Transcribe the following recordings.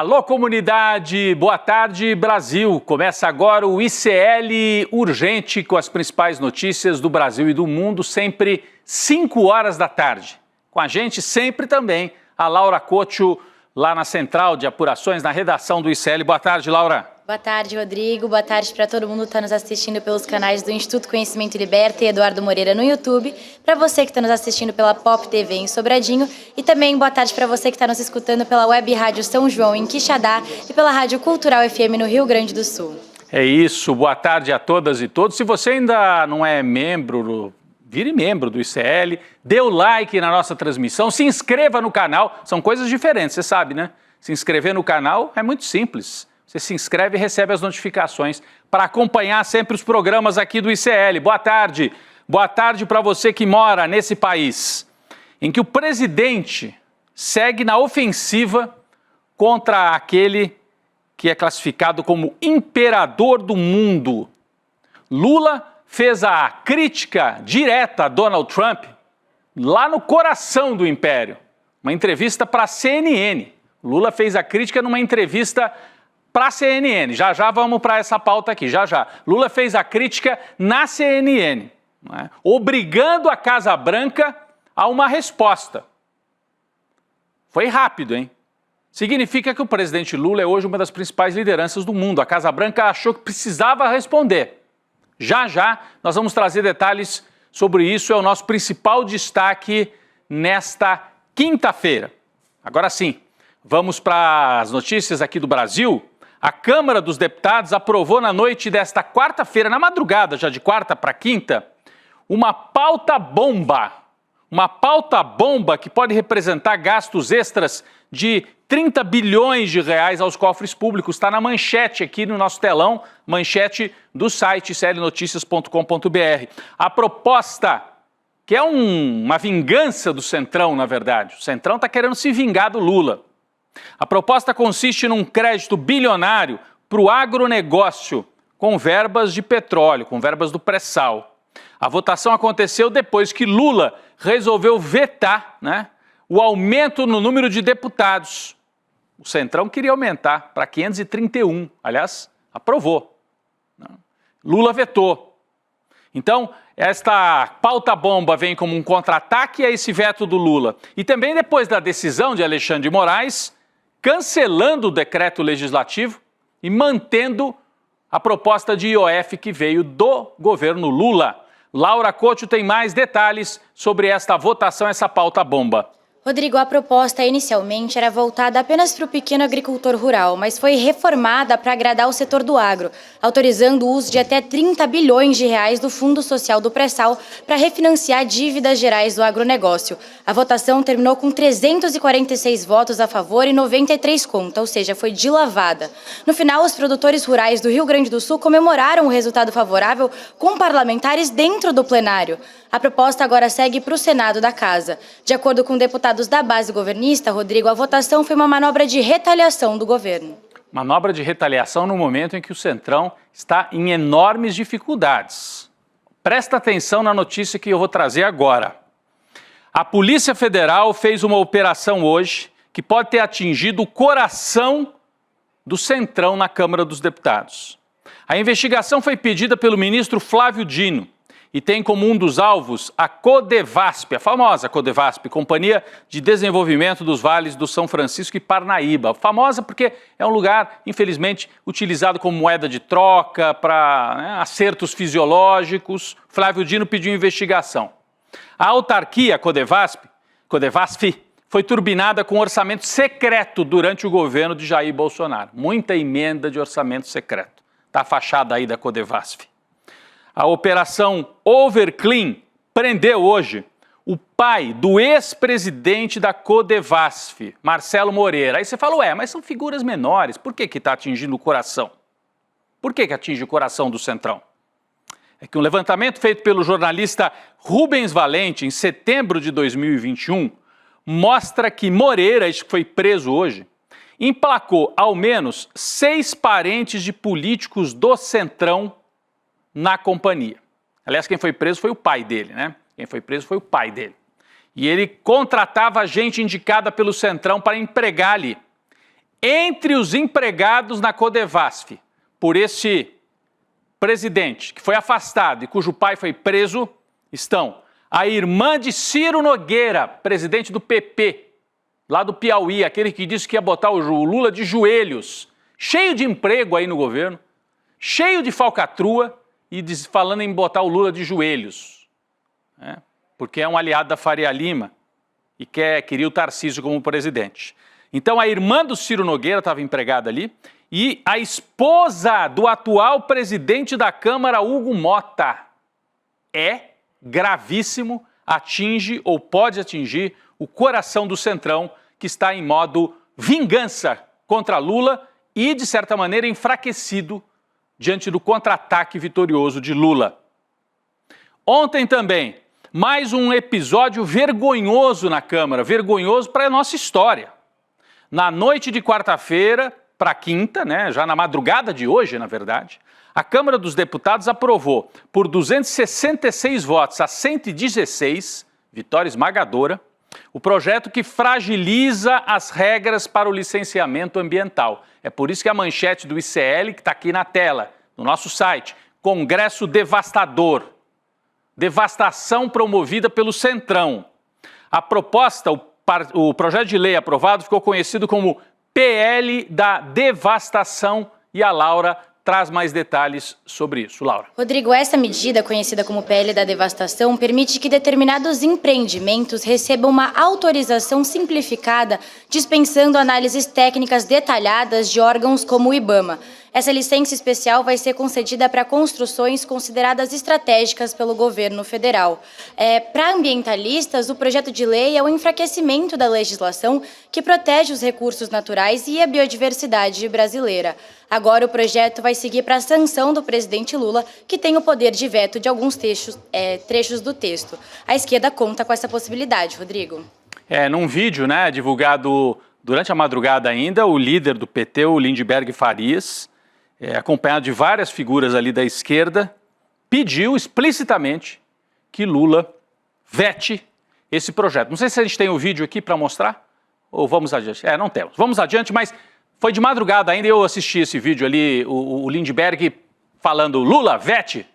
Alô, comunidade! Boa tarde, Brasil! Começa agora o ICL Urgente com as principais notícias do Brasil e do mundo, sempre 5 horas da tarde. Com a gente sempre também a Laura Couto, lá na Central de Apurações, na redação do ICL. Boa tarde, Laura. Boa tarde, Rodrigo. Boa tarde para todo mundo que está nos assistindo pelos canais do Instituto Conhecimento Liberta e Eduardo Moreira no YouTube, para você que está nos assistindo pela Pop TV em Sobradinho e também boa tarde para você que está nos escutando pela Web Rádio São João em Quixadá e pela Rádio Cultural FM no Rio Grande do Sul. É isso, boa tarde a todas e todos. Se você ainda não é membro, vire membro do ICL, dê o like na nossa transmissão, se inscreva no canal, são coisas diferentes, você sabe, né? Se inscrever no canal é muito simples. Você se inscreve e recebe as notificações para acompanhar sempre os programas aqui do ICL. Boa tarde. Boa tarde para você que mora nesse país em que o presidente segue na ofensiva contra aquele que é classificado como imperador do mundo. Lula fez a crítica direta a Donald Trump lá no coração do império. Uma entrevista para a CNN. Lula fez a crítica numa entrevista para a CNN, já vamos para essa pauta aqui, já. Lula fez a crítica na CNN, né, obrigando a Casa Branca a uma resposta. Foi rápido, hein? Significa que o presidente Lula é hoje uma das principais lideranças do mundo. A Casa Branca achou que precisava responder. Já nós vamos trazer detalhes sobre isso, é o nosso principal destaque nesta quinta-feira. Agora sim, vamos para as notícias aqui do Brasil. A Câmara dos Deputados aprovou na noite desta quarta-feira, na madrugada já de quarta para quinta, uma pauta-bomba. Uma pauta-bomba que pode representar gastos extras de 30 bilhões de reais aos cofres públicos. Está na manchete aqui no nosso telão, manchete do site iclnoticias.com.br. A proposta, que é uma vingança do Centrão, na verdade. O Centrão está querendo se vingar do Lula. A proposta consiste num crédito bilionário para o agronegócio com verbas de petróleo, com verbas do pré-sal. A votação aconteceu depois que Lula resolveu vetar, o aumento no número de deputados. O Centrão queria aumentar para 531, aliás, aprovou. Lula vetou. Então, esta pauta-bomba vem como um contra-ataque a esse veto do Lula. E também depois da decisão de Alexandre de Moraes, cancelando o decreto legislativo e mantendo a proposta de IOF que veio do governo Lula. Laura Couto tem mais detalhes sobre esta votação, essa pauta-bomba. Rodrigo, a proposta inicialmente era voltada apenas para o pequeno agricultor rural, mas foi reformada para agradar o setor do agro, autorizando o uso de até 30 bilhões de reais do Fundo Social do Pré-Sal para refinanciar dívidas gerais do agronegócio. A votação terminou com 346 votos a favor e 93 contra, ou seja, foi de lavada. No final, os produtores rurais do Rio Grande do Sul comemoraram o resultado favorável com parlamentares dentro do plenário. A proposta agora segue para o Senado da Casa. De acordo com deputados da base governista, Rodrigo, a votação foi uma manobra de retaliação do governo. Manobra de retaliação no momento em que o Centrão está em enormes dificuldades. Presta atenção na notícia que eu vou trazer agora. A Polícia Federal fez uma operação hoje que pode ter atingido o coração do Centrão na Câmara dos Deputados. A investigação foi pedida pelo ministro Flávio Dino e tem como um dos alvos a Codevasp, a famosa Codevasp, Companhia de Desenvolvimento dos Vales do São Francisco e Parnaíba. Famosa porque é um lugar, infelizmente, utilizado como moeda de troca para acertos fisiológicos. Flávio Dino pediu investigação. A autarquia Codevasp foi turbinada com orçamento secreto durante o governo de Jair Bolsonaro. Muita emenda de orçamento secreto. Está a fachada aí da Codevasp. A operação Overclean prendeu hoje o pai do ex-presidente da Codevasf, Marcelo Moreira. Aí você fala, mas são figuras menores, por que está atingindo o coração? Por que atinge o coração do Centrão? É que um levantamento feito pelo jornalista Rubens Valente em setembro de 2021 mostra que Moreira, que foi preso hoje, emplacou ao menos 6 parentes de políticos do Centrão na companhia. Aliás, quem foi preso foi o pai dele, Quem foi preso foi o pai dele. E ele contratava gente indicada pelo Centrão para empregar ali. Entre os empregados na Codevasf por esse presidente que foi afastado e cujo pai foi preso, estão a irmã de Ciro Nogueira, presidente do PP, lá do Piauí, aquele que disse que ia botar o Lula de joelhos, cheio de emprego aí no governo, cheio de falcatrua e falando em botar o Lula de joelhos, né? Porque é um aliado da Faria Lima e queria o Tarcísio como presidente. Então a irmã do Ciro Nogueira estava empregada ali e a esposa do atual presidente da Câmara, Hugo Mota. É gravíssimo, atinge ou pode atingir o coração do Centrão, que está em modo vingança contra Lula e, de certa maneira, enfraquecido diante do contra-ataque vitorioso de Lula. Ontem também, mais um episódio vergonhoso na Câmara, vergonhoso para a nossa história. Na noite de quarta-feira para quinta, né, já na madrugada de hoje, na verdade, a Câmara dos Deputados aprovou, por 266 votos a 116, vitória esmagadora, o projeto que fragiliza as regras para o licenciamento ambiental. É por isso que a manchete do ICL, que está aqui na tela, no nosso site, Congresso devastador, devastação promovida pelo Centrão. A proposta, o projeto de lei aprovado ficou conhecido como PL da devastação e a Laura traz mais detalhes sobre isso. Laura. Rodrigo, essa medida, conhecida como PL da devastação, permite que determinados empreendimentos recebam uma autorização simplificada, dispensando análises técnicas detalhadas de órgãos como o IBAMA. Essa licença especial vai ser concedida para construções consideradas estratégicas pelo governo federal. Para ambientalistas, o projeto de lei é o enfraquecimento da legislação que protege os recursos naturais e a biodiversidade brasileira. Agora o projeto vai seguir para a sanção do presidente Lula, que tem o poder de veto de alguns trechos do texto. A esquerda conta com essa possibilidade, Rodrigo. Num vídeo, né, divulgado durante a madrugada ainda, o líder do PT, o Lindbergh Farias, acompanhado de várias figuras ali da esquerda, pediu explicitamente que Lula vete esse projeto. Não sei se a gente tem o vídeo aqui para mostrar, ou vamos adiante. Não temos. Vamos adiante, mas foi de madrugada ainda, eu assisti esse vídeo ali, o Lindbergh falando: Lula, vete,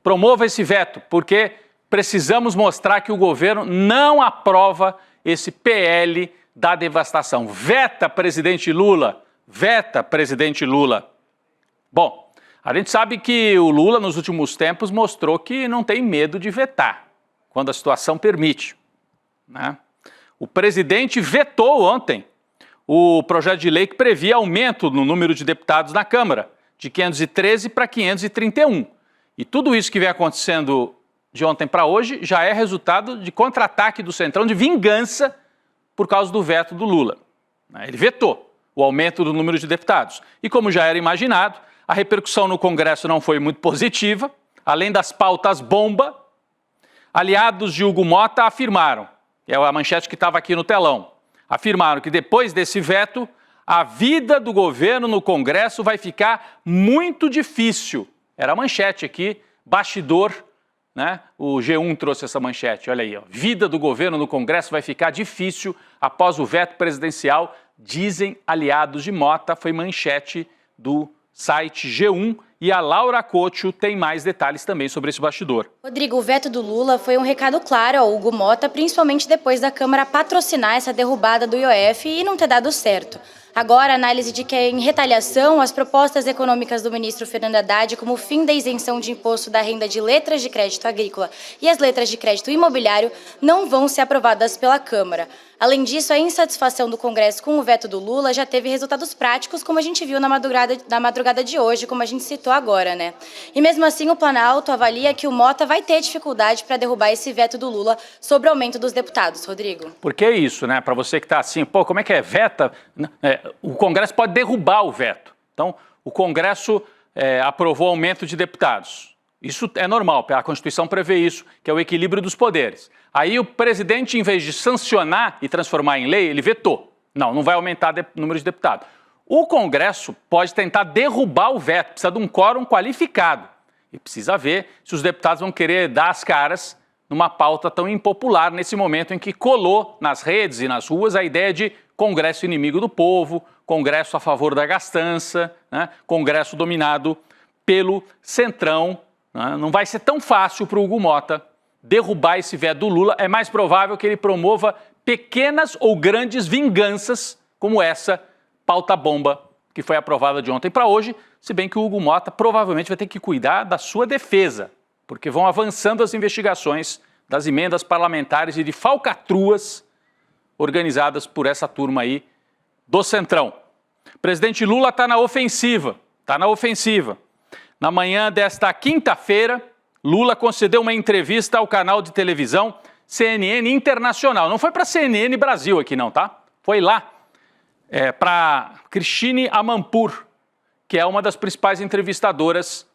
promova esse veto, porque precisamos mostrar que o governo não aprova esse PL da devastação. Veta, presidente Lula, veta, presidente Lula. Bom, a gente sabe que o Lula, nos últimos tempos, mostrou que não tem medo de vetar, quando a situação permite, né? O presidente vetou ontem o projeto de lei que previa aumento no número de deputados na Câmara, de 513 para 531. E tudo isso que vem acontecendo de ontem para hoje já é resultado de contra-ataque do Centrão, de vingança por causa do veto do Lula. Ele vetou o aumento do número de deputados. E como já era imaginado, a repercussão no Congresso não foi muito positiva. Além das pautas bomba, aliados de Hugo Mota afirmaram, é a manchete que estava aqui no telão, afirmaram que depois desse veto, a vida do governo no Congresso vai ficar muito difícil. Era a manchete aqui, bastidor, né? O G1 trouxe essa manchete, olha aí, ó. Vida do governo no Congresso vai ficar difícil após o veto presidencial, dizem aliados de Mota, foi manchete do site G1, e a Laura Couto tem mais detalhes também sobre esse bastidor. Rodrigo, o veto do Lula foi um recado claro ao Hugo Mota, principalmente depois da Câmara patrocinar essa derrubada do IOF e não ter dado certo. Agora, a análise de que, em retaliação, as propostas econômicas do ministro Fernando Haddad, como o fim da isenção de imposto da renda de letras de crédito agrícola e as letras de crédito imobiliário, não vão ser aprovadas pela Câmara. Além disso, a insatisfação do Congresso com o veto do Lula já teve resultados práticos, como a gente viu na madrugada de hoje, como a gente citou agora, né? E mesmo assim, o Planalto avalia que o Mota vai ter dificuldade para derrubar esse veto do Lula sobre o aumento dos deputados, Rodrigo. Porque é isso, né? Para você que está assim, como é que é? Veta? O Congresso pode derrubar o veto. Então, o Congresso aprovou aumento de deputados. Isso é normal, a Constituição prevê isso, que é o equilíbrio dos poderes. Aí o presidente, em vez de sancionar e transformar em lei, ele vetou. Não vai aumentar o número de deputados. O Congresso pode tentar derrubar o veto, precisa de um quórum qualificado. E precisa ver se os deputados vão querer dar as caras numa pauta tão impopular nesse momento em que colou nas redes e nas ruas a ideia de Congresso inimigo do povo, Congresso a favor da gastança, né? Congresso dominado pelo Centrão. Né? Não vai ser tão fácil para o Hugo Motta derrubar esse veto do Lula. É mais provável que ele promova pequenas ou grandes vinganças, como essa pauta-bomba que foi aprovada de ontem para hoje, se bem que o Hugo Motta provavelmente vai ter que cuidar da sua defesa, porque vão avançando as investigações das emendas parlamentares e de falcatruas organizadas por essa turma aí do Centrão. O presidente Lula está na ofensiva, Na manhã desta quinta-feira, Lula concedeu uma entrevista ao canal de televisão CNN Internacional. Não foi para CNN Brasil aqui não, tá? Foi lá, para Krishni Amanpour, que é uma das principais entrevistadoras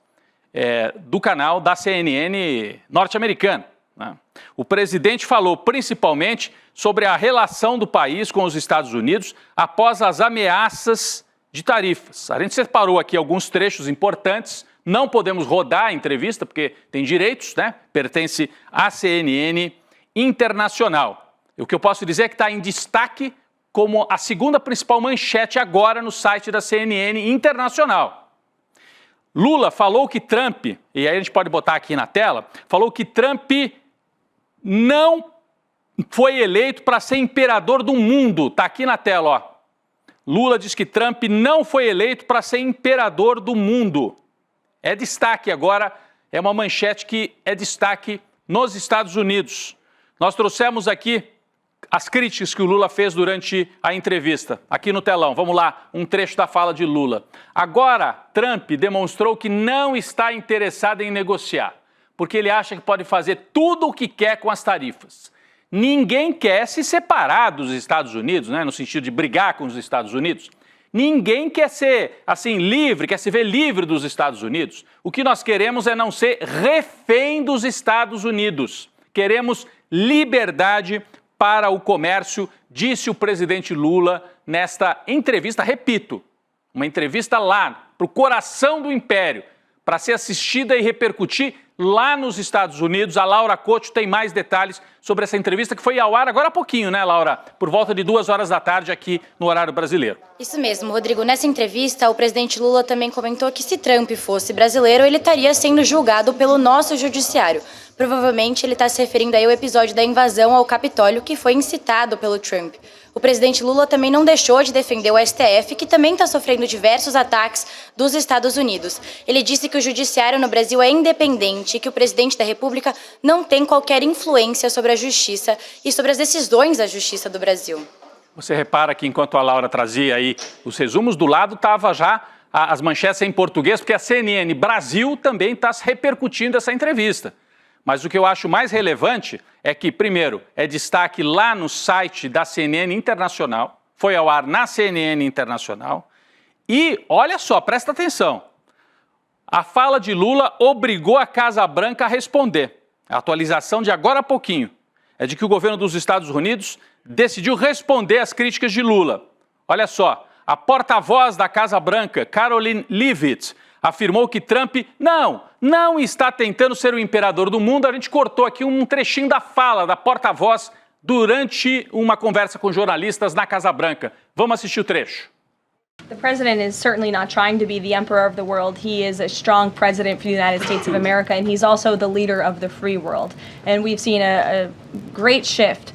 do canal da CNN norte-americana. Né? O presidente falou principalmente sobre a relação do país com os Estados Unidos após as ameaças de tarifas. A gente separou aqui alguns trechos importantes, não podemos rodar a entrevista porque tem direitos, né? Pertence à CNN Internacional. E o que eu posso dizer é que está em destaque como a segunda principal manchete agora no site da CNN Internacional. Lula falou que Trump, e aí a gente pode botar aqui na tela, falou que Trump não foi eleito para ser imperador do mundo. Está aqui na tela, ó. Lula diz que Trump não foi eleito para ser imperador do mundo. É destaque agora, é uma manchete que é destaque nos Estados Unidos. Nós trouxemos aqui as críticas que o Lula fez durante a entrevista, aqui no telão. Vamos lá, um trecho da fala de Lula. Agora, Trump demonstrou que não está interessado em negociar, porque ele acha que pode fazer tudo o que quer com as tarifas. Ninguém quer se separar dos Estados Unidos, né, no sentido de brigar com os Estados Unidos. Ninguém quer ser, assim, livre, quer se ver livre dos Estados Unidos. O que nós queremos é não ser refém dos Estados Unidos. Queremos liberdade para o comércio, disse o presidente Lula nesta entrevista, repito, uma entrevista lá, para o coração do império, para ser assistida e repercutir lá nos Estados Unidos. A Laura Couto tem mais detalhes sobre essa entrevista que foi ao ar agora há pouquinho, né, Laura? Por volta de 2 horas da tarde aqui no horário brasileiro. Isso mesmo, Rodrigo. Nessa entrevista, o presidente Lula também comentou que se Trump fosse brasileiro, ele estaria sendo julgado pelo nosso judiciário. Provavelmente ele está se referindo aí ao episódio da invasão ao Capitólio que foi incitado pelo Trump. O presidente Lula também não deixou de defender o STF, que também está sofrendo diversos ataques dos Estados Unidos. Ele disse que o judiciário no Brasil é independente e que o presidente da República não tem qualquer influência sobre a justiça e sobre as decisões da justiça do Brasil. Você repara que enquanto a Laura trazia aí os resumos, do lado estava já as manchetes em português, porque a CNN Brasil também está repercutindo essa entrevista. Mas o que eu acho mais relevante é que, primeiro, é destaque lá no site da CNN Internacional, foi ao ar na CNN Internacional, e, olha só, presta atenção, a fala de Lula obrigou a Casa Branca a responder. A atualização de agora há pouquinho é de que o governo dos Estados Unidos decidiu responder às críticas de Lula. Olha só, a porta-voz da Casa Branca, Karoline Leavitt, afirmou que Trump não está tentando ser o imperador do mundo. A gente cortou aqui um trechinho da fala da porta-voz durante uma conversa com jornalistas na Casa Branca. Vamos assistir o trecho. The president is certainly not trying to be the emperor of the world. He is a strong president for the United States of America, and he's also the leader of the free world. And we've seen a great shift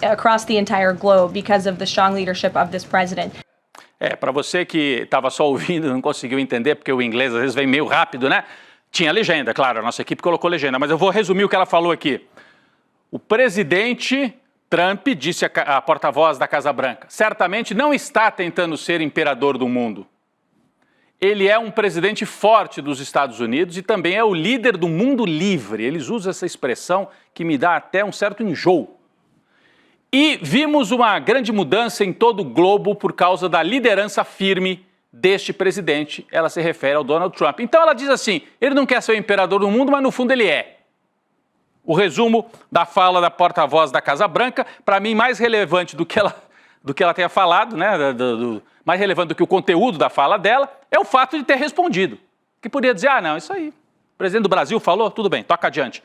across the entire globe because of the strong leadership of this president. Para você que estava só ouvindo e não conseguiu entender, porque o inglês às vezes vem meio rápido, né? Tinha legenda, claro, a nossa equipe colocou legenda, mas eu vou resumir o que ela falou aqui. O presidente Trump, disse a porta-voz da Casa Branca, certamente não está tentando ser imperador do mundo. Ele é um presidente forte dos Estados Unidos e também é o líder do mundo livre. Eles usam essa expressão que me dá até um certo enjoo. E vimos uma grande mudança em todo o globo por causa da liderança firme deste presidente. Ela se refere ao Donald Trump. Então ela diz assim, ele não quer ser o imperador do mundo, mas no fundo ele é. O resumo da fala da porta-voz da Casa Branca, para mim mais relevante do que ela tenha falado, né, mais relevante do que o conteúdo da fala dela, é o fato de ter respondido. Que podia dizer, não, isso aí, o presidente do Brasil falou, tudo bem, toca adiante.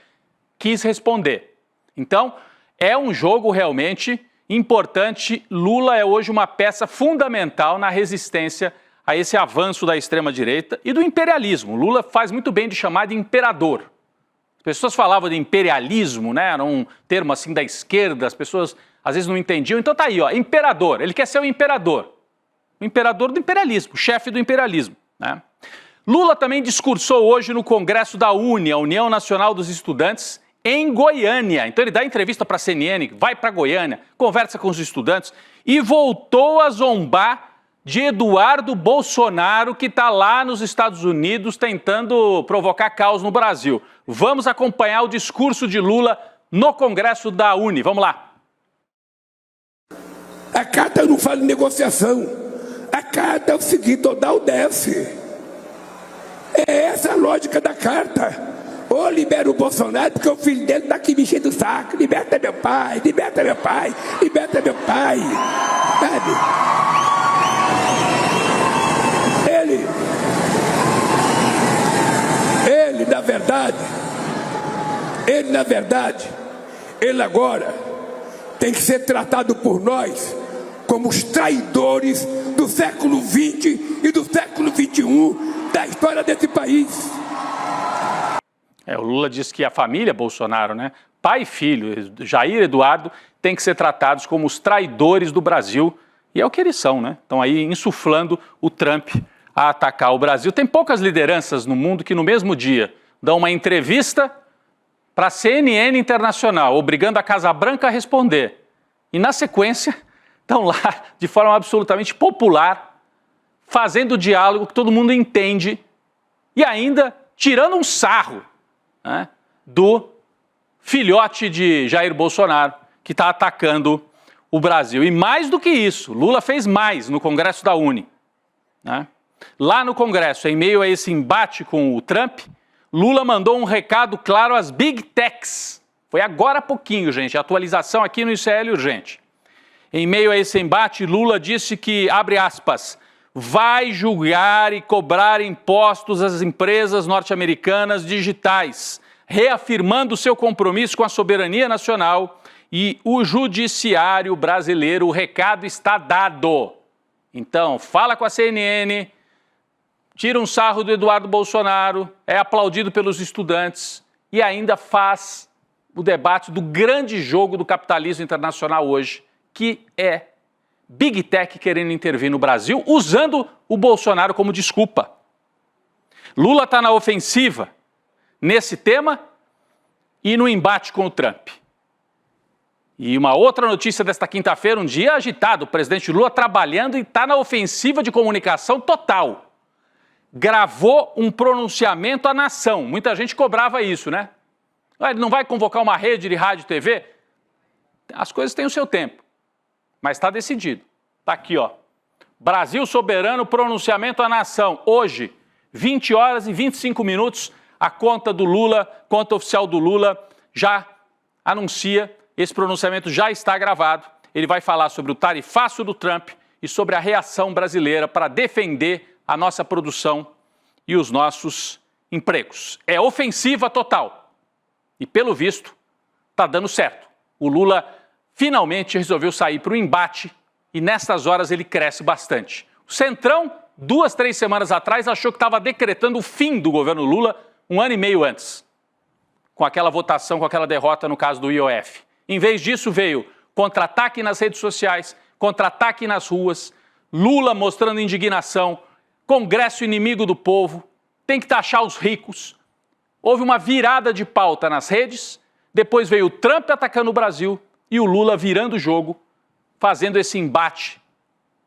quis responder. Então, é um jogo realmente importante. Lula é hoje uma peça fundamental na resistência a esse avanço da extrema-direita e do imperialismo. Lula faz muito bem de chamar de imperador. As pessoas falavam de imperialismo, né? Era um termo assim da esquerda, as pessoas às vezes não entendiam. Então tá aí, ó, imperador. Ele quer ser o imperador do imperialismo, o chefe do imperialismo, né? Lula também discursou hoje no Congresso da UNE, a União Nacional dos Estudantes, em Goiânia. Então ele dá entrevista para a CNN, vai para Goiânia, conversa com os estudantes e voltou a zombar de Eduardo Bolsonaro, que está lá nos Estados Unidos tentando provocar caos no Brasil. Vamos acompanhar o discurso de Lula no Congresso da UNE. Vamos lá. A carta não fala em negociação. A carta é o seguinte, ou dá ou desce. É essa a lógica da carta. Ou libera o Bolsonaro, porque o filho dele está aqui me enchendo o saco. Liberta meu pai, liberta meu pai, liberta meu pai. Sabe? Ele, na verdade, ele agora tem que ser tratado por nós como os traidores do século XX e do século XXI da história desse país. O Lula disse que a família Bolsonaro, né, pai e filho, Jair e Eduardo, tem que ser tratados como os traidores do Brasil. E é o que eles são, né? Estão aí insuflando o Trump a atacar o Brasil. Tem poucas lideranças no mundo que no mesmo dia dão uma entrevista para a CNN Internacional, obrigando a Casa Branca a responder. E na sequência, estão lá de forma absolutamente popular, fazendo o diálogo que todo mundo entende e ainda tirando um sarro, né, do filhote de Jair Bolsonaro, que está atacando o Brasil. E mais do que isso, Lula fez mais no Congresso da UNE, né? Lá no Congresso, em meio a esse embate com o Trump, Lula mandou um recado claro às Big Techs. Foi agora há pouquinho, gente, a atualização aqui no ICL urgente. Em meio a esse embate, Lula disse que, abre aspas, vai julgar e cobrar impostos às empresas norte-americanas digitais, reafirmando seu compromisso com a soberania nacional e o judiciário brasileiro. O recado está dado. Então, fala com a CNN, tira um sarro do Eduardo Bolsonaro, é aplaudido pelos estudantes e ainda faz o debate do grande jogo do capitalismo internacional hoje, que é Big Tech querendo intervir no Brasil, usando o Bolsonaro como desculpa. Lula está na ofensiva nesse tema e no embate com o Trump. E uma outra notícia desta quinta-feira, um dia agitado, o presidente Lula trabalhando e está na ofensiva de comunicação total. Gravou um pronunciamento à nação. Muita gente cobrava isso, né? Ele não vai convocar uma rede de rádio e TV? As coisas têm o seu tempo, mas está decidido. Está aqui, ó. Brasil soberano, pronunciamento à nação. Hoje, 20 horas e 25 minutos, a conta do Lula, conta oficial do Lula, já anuncia. Esse pronunciamento já está gravado. Ele vai falar sobre o tarifaço do Trump e sobre a reação brasileira para defender a nossa produção e os nossos empregos. É ofensiva total. E, pelo visto, está dando certo. O Lula finalmente resolveu sair para o embate e, nessas horas, ele cresce bastante. O Centrão, 2, 3 semanas atrás, achou que estava decretando o fim do governo Lula 1 ano e meio antes, com aquela votação, com aquela derrota no caso do IOF. Em vez disso, veio contra-ataque nas redes sociais, contra-ataque nas ruas, Lula mostrando indignação, Congresso inimigo do povo, tem que taxar os ricos. Houve uma virada de pauta nas redes, depois veio o Trump atacando o Brasil e o Lula virando o jogo, fazendo esse embate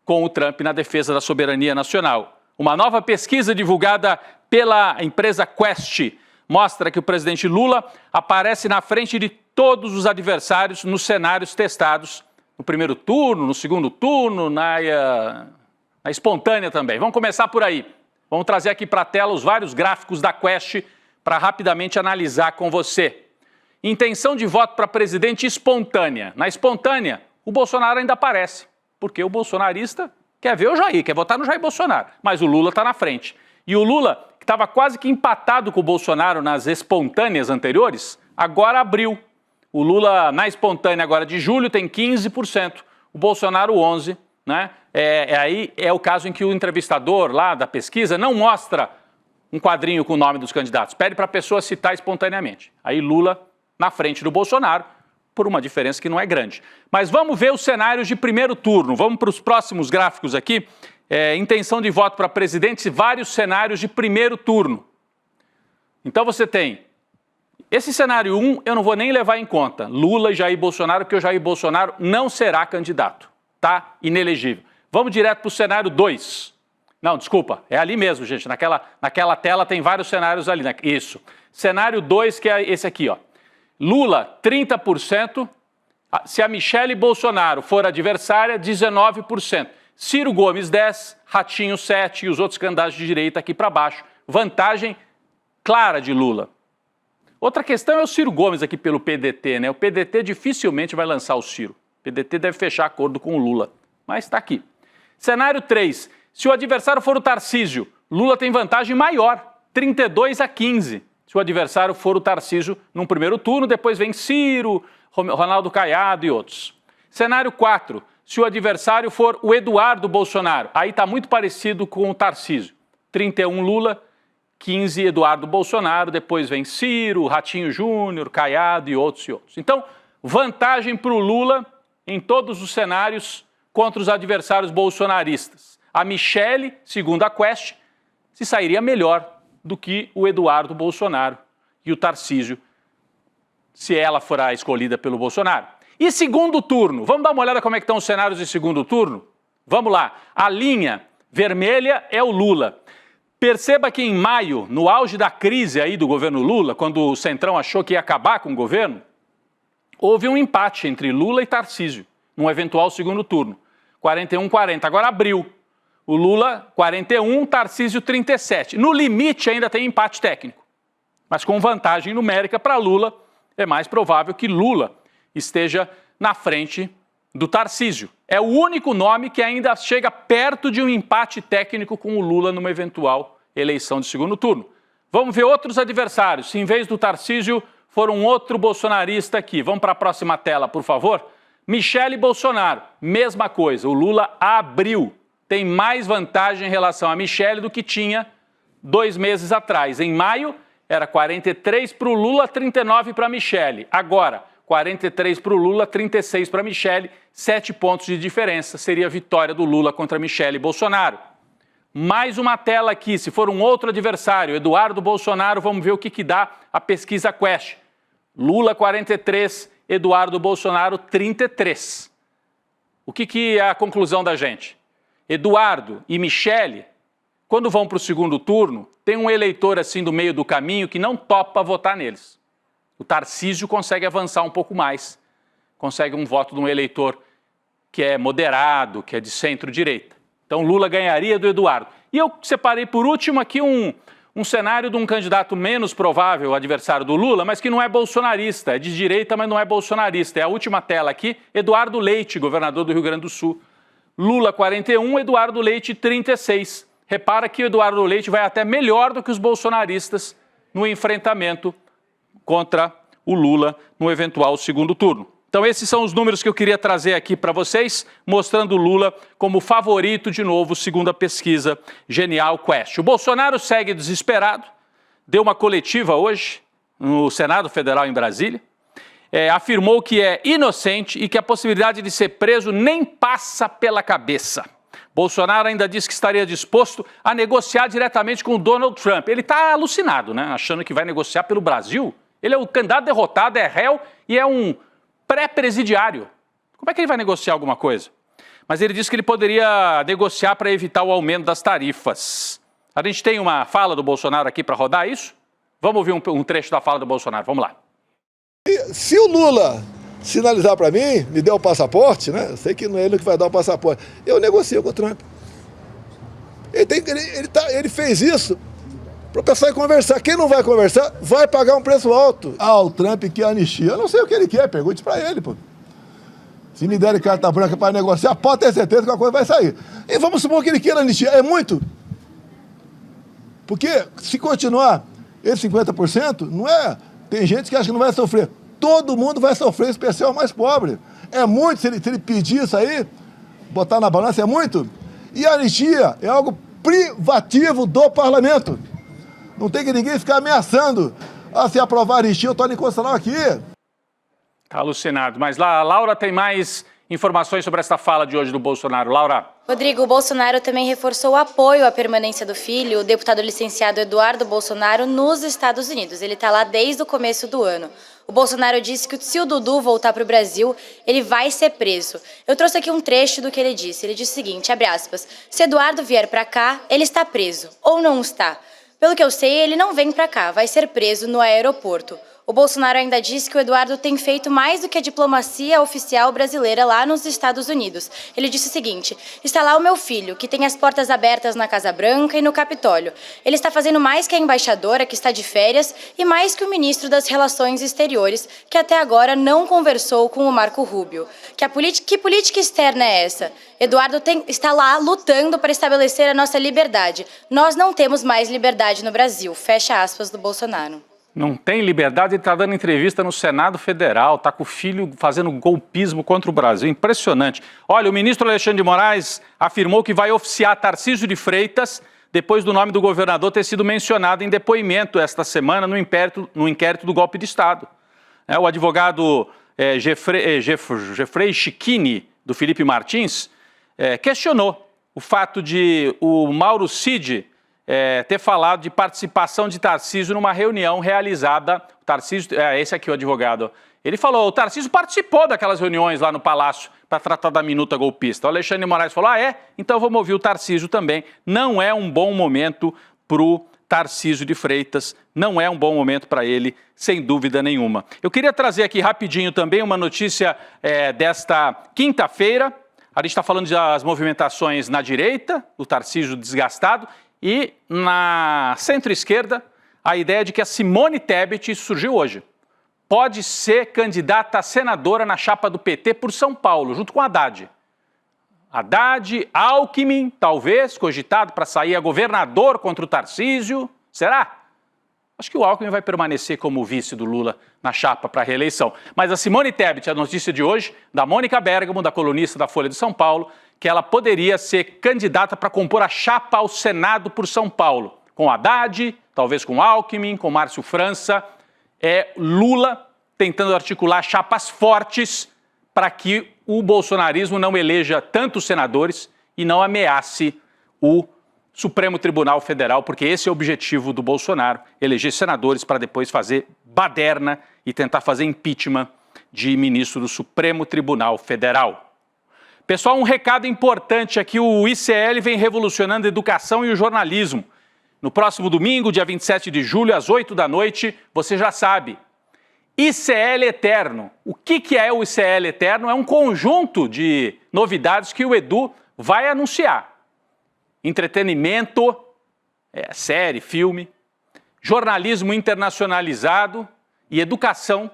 com o Trump na defesa da soberania nacional. Uma nova pesquisa divulgada pela empresa Quest mostra que o presidente Lula aparece na frente de todos os adversários nos cenários testados no primeiro turno, no segundo turno, na espontânea também. Vamos começar por aí. Vamos trazer aqui para a tela os vários gráficos da Quest para rapidamente analisar com você. Intenção de voto para presidente espontânea. Na espontânea, o Bolsonaro ainda aparece, porque o bolsonarista quer ver o Jair, quer votar no Jair Bolsonaro, mas o Lula está na frente. E o Lula, que estava quase que empatado com o Bolsonaro nas espontâneas anteriores, Agora abriu. O Lula, na espontânea agora de julho, tem 15%. O Bolsonaro, 11%. Né? Aí é o caso em que o entrevistador lá da pesquisa não mostra um quadrinho com o nome dos candidatos. Pede para a pessoa citar espontaneamente. Aí Lula na frente do Bolsonaro, por uma diferença que não é grande. Mas vamos ver os cenários de primeiro turno. Vamos para os próximos gráficos aqui. Intenção de voto para presidente, vários cenários de primeiro turno. Então você tem esse cenário 1, eu não vou nem levar em conta. Lula e Jair Bolsonaro, porque o Jair Bolsonaro não será candidato. Tá? Inelegível. Vamos direto para o cenário 2. Não, desculpa, é ali mesmo, gente. Naquela tela tem vários cenários ali. Né? Isso. Cenário 2, que é esse aqui, ó. Lula, 30%. Se a Michele Bolsonaro for adversária, 19%. Ciro Gomes, 10%. Ratinho, 7%. E os outros candidatos de direita aqui para baixo. Vantagem clara de Lula. Outra questão é o Ciro Gomes aqui pelo PDT, né? O PDT dificilmente vai lançar o Ciro. O PDT deve fechar acordo com o Lula, mas está aqui. Cenário 3. Se o adversário for o Tarcísio, Lula tem vantagem maior, 32-15. Se o adversário for o Tarcísio num primeiro turno, depois vem Ciro, Ronaldo Caiado e outros. Cenário 4. Se o adversário for o Eduardo Bolsonaro, aí está muito parecido com o Tarcísio. 31 Lula, 15 Eduardo Bolsonaro, depois vem Ciro, Ratinho Júnior, Caiado e outros e outros. Então, vantagem para o Lula em todos os cenários contra os adversários bolsonaristas. A Michele, segundo a Quest, se sairia melhor do que o Eduardo Bolsonaro e o Tarcísio, se ela for a escolhida pelo Bolsonaro. E segundo turno, vamos dar uma olhada como é que estão os cenários de segundo turno? Vamos lá, a linha vermelha é o Lula. Perceba que em maio, no auge da crise aí do governo Lula, quando o Centrão achou que ia acabar com o governo, houve um empate entre Lula e Tarcísio, num eventual segundo turno. 41-40. Agora abriu. O Lula, 41, Tarcísio, 37. No limite ainda tem empate técnico. Mas com vantagem numérica para Lula, é mais provável que Lula esteja na frente do Tarcísio. É o único nome que ainda chega perto de um empate técnico com o Lula numa eventual eleição de segundo turno. Vamos ver outros adversários. Se em vez do Tarcísio for um outro bolsonarista aqui. Vamos para a próxima tela, por favor. Michele Bolsonaro, mesma coisa. O Lula abriu. Tem mais vantagem em relação a Michele do que tinha 2 meses atrás. Em maio, era 43 para o Lula, 39 para a Michele. Agora, 43 para o Lula, 36 para a Michele, 7 pontos de diferença. Seria a vitória do Lula contra Michele Bolsonaro. Mais uma tela aqui, se for um outro adversário, Eduardo Bolsonaro, vamos ver o que dá a pesquisa Quest. Lula 43, Eduardo Bolsonaro 33. O que é a conclusão da gente? Eduardo e Michele, quando vão para o segundo turno, tem um eleitor assim do meio do caminho que não topa votar neles. O Tarcísio consegue avançar um pouco mais, consegue um voto de um eleitor que é moderado, que é de centro-direita. Então Lula ganharia do Eduardo. E eu separei por último aqui um cenário de um candidato menos provável, adversário do Lula, mas que não é bolsonarista, é de direita, mas não é bolsonarista. É a última tela aqui, Eduardo Leite, governador do Rio Grande do Sul. Lula 41, Eduardo Leite 36. Repara que o Eduardo Leite vai até melhor do que os bolsonaristas no enfrentamento contra o Lula no eventual segundo turno. Então esses são os números que eu queria trazer aqui para vocês, mostrando o Lula como favorito de novo, segundo a pesquisa Genial Quest. O Bolsonaro segue desesperado, deu uma coletiva hoje no Senado Federal em Brasília, afirmou que é inocente e que a possibilidade de ser preso nem passa pela cabeça. Bolsonaro ainda disse que estaria disposto a negociar diretamente com o Donald Trump. Ele está alucinado, né? Achando que vai negociar pelo Brasil. Ele é o candidato derrotado, é réu e é um pré-presidiário. Como é que ele vai negociar alguma coisa? Mas ele disse que ele poderia negociar para evitar o aumento das tarifas. A gente tem uma fala do Bolsonaro aqui para rodar isso? Vamos ouvir um trecho da fala do Bolsonaro, vamos lá. Se o Lula sinalizar para mim, me der o passaporte, né? Eu sei que não é ele que vai dar o passaporte. Eu negocio com o Trump. Ele fez isso para o pessoal ir conversar. Quem não vai conversar, vai pagar um preço alto. O Trump quer anistia. Eu não sei o que ele quer, pergunte para ele, pô. Se me derem carta branca para negociar, pode ter certeza que a coisa vai sair. E vamos supor que ele queira anistia. É muito. Porque se continuar esse 50%, não é Tem gente que acha que não vai sofrer. Todo mundo vai sofrer, em especial o mais pobre. É muito, se ele pedir isso aí, botar na balança, é muito. E a anistia é algo privativo do parlamento. Não tem que ninguém ficar ameaçando. Se aprovar a anistia, eu estou inconstitucional aqui. Tá alucinado. Mas lá, a Laura tem mais informações sobre essa fala de hoje do Bolsonaro. Laura. Rodrigo, o Bolsonaro também reforçou o apoio à permanência do filho, o deputado licenciado Eduardo Bolsonaro, nos Estados Unidos. Ele está lá desde o começo do ano. O Bolsonaro disse que se o Dudu voltar para o Brasil, ele vai ser preso. Eu trouxe aqui um trecho do que ele disse. Ele disse o seguinte, abre aspas, se Eduardo vier para cá, ele está preso, ou não está. Pelo que eu sei, ele não vem para cá, vai ser preso no aeroporto. O Bolsonaro ainda disse que o Eduardo tem feito mais do que a diplomacia oficial brasileira lá nos Estados Unidos. Ele disse o seguinte, está lá o meu filho, que tem as portas abertas na Casa Branca e no Capitólio. Ele está fazendo mais que a embaixadora, que está de férias, e mais que o ministro das Relações Exteriores, que até agora não conversou com o Marco Rubio. Que política externa é essa? Eduardo está lá lutando para estabelecer a nossa liberdade. Nós não temos mais liberdade no Brasil. Fecha aspas do Bolsonaro. Não tem liberdade, ele está dando entrevista no Senado Federal, está com o filho fazendo golpismo contra o Brasil, impressionante. Olha, o ministro Alexandre de Moraes afirmou que vai oficiar Tarcísio de Freitas depois do nome do governador ter sido mencionado em depoimento esta semana no inquérito do golpe de Estado. O advogado Jeffrey Chiquini, do Felipe Martins, questionou o fato de o Mauro Cid ter falado de participação de Tarcísio numa reunião realizada. Tarcísio, esse aqui o advogado, ele falou, o Tarcísio participou daquelas reuniões lá no Palácio para tratar da minuta golpista. O Alexandre de Moraes falou, então vamos ouvir o Tarcísio também. Não é um bom momento para o Tarcísio de Freitas, não é um bom momento para ele, sem dúvida nenhuma. Eu queria trazer aqui rapidinho também uma notícia desta quinta-feira. A gente está falando das movimentações na direita, o Tarcísio desgastado, e na centro-esquerda, a ideia de que a Simone Tebet surgiu hoje. Pode ser candidata a senadora na chapa do PT por São Paulo, junto com Haddad. Haddad, Alckmin, talvez, cogitado para sair a governador contra o Tarcísio. Será? Acho que o Alckmin vai permanecer como vice do Lula na chapa para a reeleição. Mas a Simone Tebet, a notícia de hoje, da Mônica Bergamo, da colunista da Folha de São Paulo, que ela poderia ser candidata para compor a chapa ao Senado por São Paulo. Com Haddad, talvez com Alckmin, com Márcio França. Lula tentando articular chapas fortes para que o bolsonarismo não eleja tantos senadores e não ameace o Supremo Tribunal Federal, porque esse é o objetivo do Bolsonaro, eleger senadores para depois fazer baderna e tentar fazer impeachment de ministro do Supremo Tribunal Federal. Pessoal, um recado importante aqui, o ICL vem revolucionando a educação e o jornalismo. No próximo domingo, dia 27 de julho, às 8 da noite, você já sabe, ICL Eterno. O que é o ICL Eterno? É um conjunto de novidades que o Edu vai anunciar. Entretenimento, série, filme, jornalismo internacionalizado e educação,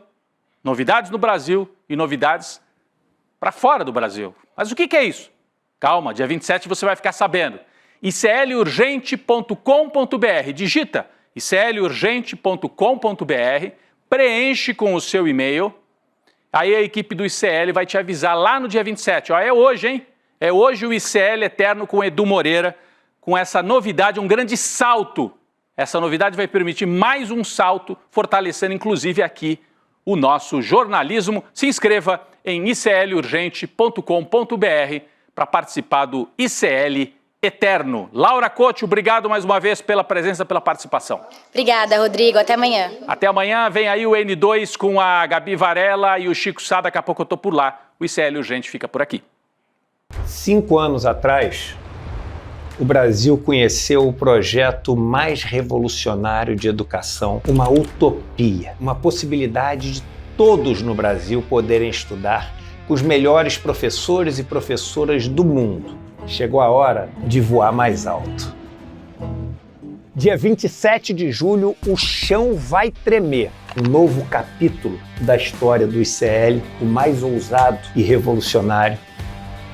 novidades no Brasil e novidades para fora do Brasil. Mas o que é isso? Calma, dia 27 você vai ficar sabendo. iclurgente.com.br, digita iclurgente.com.br, preenche com o seu e-mail, aí a equipe do ICL vai te avisar lá no dia 27. É hoje, hein? É hoje o ICL Eterno com Edu Moreira, com essa novidade, um grande salto. Essa novidade vai permitir mais um salto, fortalecendo inclusive aqui o nosso jornalismo. Se inscreva em iclurgente.com.br para participar do ICL Eterno. Laura Couto, obrigado mais uma vez pela presença, pela participação. Obrigada, Rodrigo. Até amanhã. Até amanhã. Vem aí o N2 com a Gabi Varela e o Chico Sá. Daqui a pouco eu tô por lá. O ICL Urgente fica por aqui. 5 anos atrás, o Brasil conheceu o projeto mais revolucionário de educação, uma utopia, uma possibilidade de todos no Brasil poderem estudar com os melhores professores e professoras do mundo. Chegou a hora de voar mais alto. Dia 27 de julho, o chão vai tremer. Um novo capítulo da história do ICL, o mais ousado e revolucionário,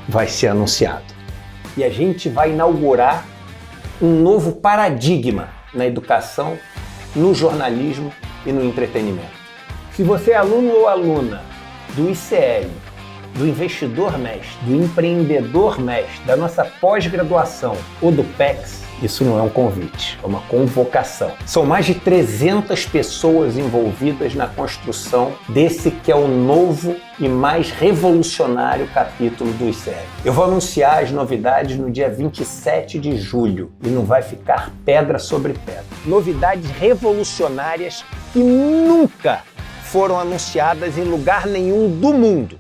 vai ser anunciado. E a gente vai inaugurar um novo paradigma na educação, no jornalismo e no entretenimento. Se você é aluno ou aluna do ICL, do Investidor Mestre, do Empreendedor Mestre, da nossa pós-graduação ou do PEX, isso não é um convite, é uma convocação. São mais de 300 pessoas envolvidas na construção desse que é o novo e mais revolucionário capítulo do ICL. Eu vou anunciar as novidades no dia 27 de julho e não vai ficar pedra sobre pedra. Novidades revolucionárias que nunca foram anunciadas em lugar nenhum do mundo.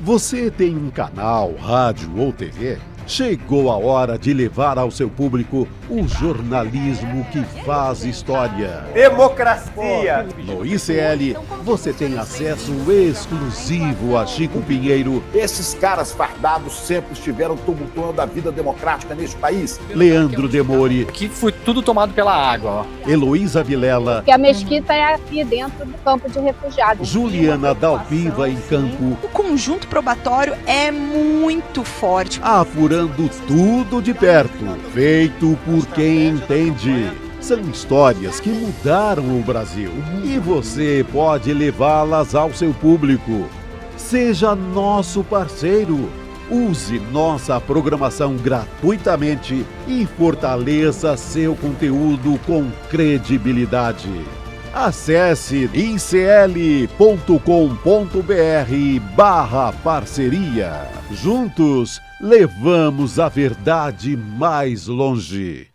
Você tem um canal, rádio ou TV? Chegou a hora de levar ao seu público o jornalismo que faz história. Democracia! No ICL, você tem acesso exclusivo a Chico Pinheiro, Esses caras fardados sempre estiveram tumultuando a vida democrática neste país. Leandro Demore, Aqui foi tudo tomado pela água, ó. Heloísa Vilela, Porque a mesquita é aqui dentro do campo de refugiados. Juliana Dalpiva em campo, O conjunto probatório é muito forte. apurando tudo de perto, feito por quem entende. São histórias que mudaram o Brasil e você pode levá-las ao seu público. Seja nosso parceiro. Use nossa programação gratuitamente e fortaleça seu conteúdo com credibilidade. Acesse icl.com.br/parceria. Juntos, levamos a verdade mais longe.